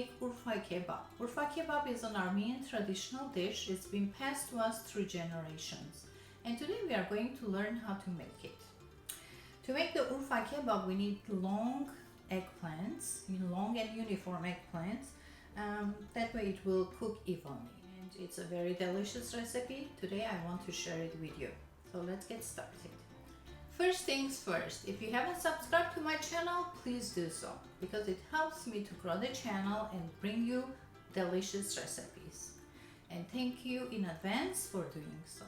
make Urfa Kebab. Urfa Kebab is an Armenian traditional dish. It's been passed to us through generations. And today we are going to learn how to make it. To make the Urfa Kebab, we need long eggplants, long and uniform eggplants. That way it will cook evenly. And it's a very delicious recipe. Today I want to share it with you. So let's get started. First things first, if you haven't subscribed to my channel, please do so because it helps me to grow the channel and bring you delicious recipes. And thank you in advance for doing so.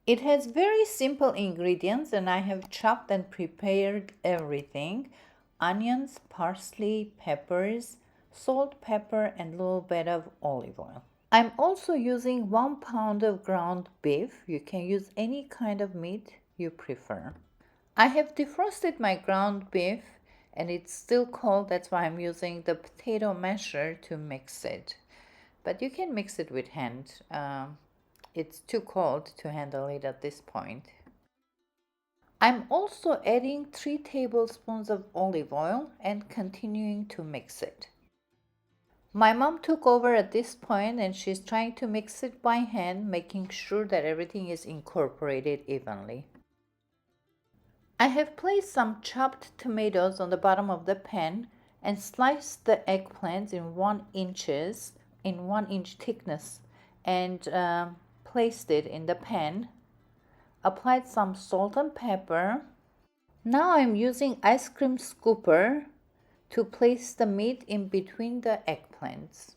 It has very simple ingredients and I have chopped and prepared everything. Onions, parsley, peppers, salt, pepper, and a little bit of olive oil. I'm also using 1 pound of ground beef. You can use any kind of meat you prefer. I have defrosted my ground beef and it's still cold. That's why I'm using the potato masher to mix it. But you can mix it with hand. It's too cold to handle it at this point. I'm also adding 3 tablespoons of olive oil and continuing to mix it. My mom took over at this point and she's trying to mix it by hand, making sure that everything is incorporated evenly. I have placed some chopped tomatoes on the bottom of the pan and sliced the eggplants in 1 inch thickness and placed it in the pan, applied some salt and pepper. Now I'm using ice cream scooper to place the meat in between the eggplants.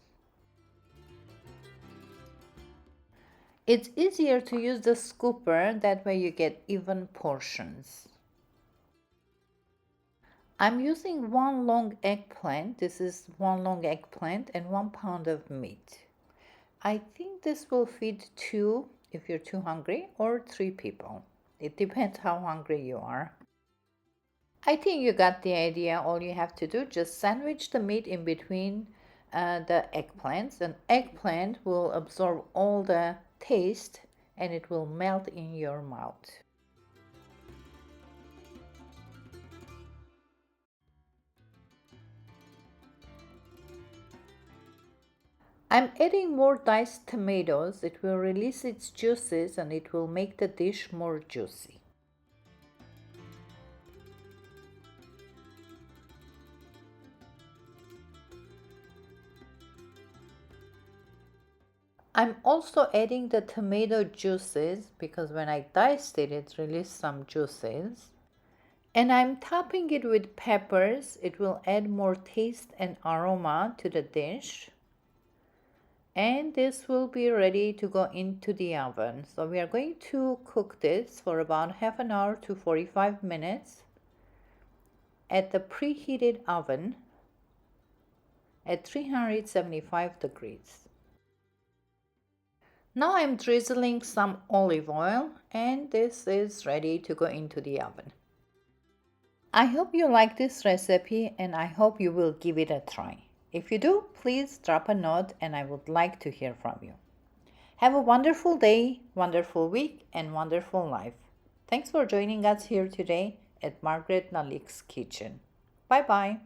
It's easier to use the scooper, that way you get even portions. I'm using 1 long eggplant. This is 1 long eggplant and 1 pound of meat. I think this will feed 2 if you're too hungry or 3 people. It depends how hungry you are. I think you got the idea. All you have to do, just sandwich the meat in between the eggplants. An eggplant will absorb all the taste and it will melt in your mouth. I'm adding more diced tomatoes. It will release its juices and it will make the dish more juicy. I'm also adding the tomato juices because when I diced it, it released some juices. And I'm topping it with peppers. It will add more taste and aroma to the dish. And this will be ready to go into the oven. So we are going to cook this for about half an hour to 45 minutes at the preheated oven at 375 degrees. Now I'm drizzling some olive oil and this is ready to go into the oven. I hope you like this recipe and I hope you will give it a try. If you do, please drop a note and I would like to hear from you. Have a wonderful day, wonderful week, and wonderful life. Thanks for joining us here today at Margaret LALIK'S kitchen. Bye-bye.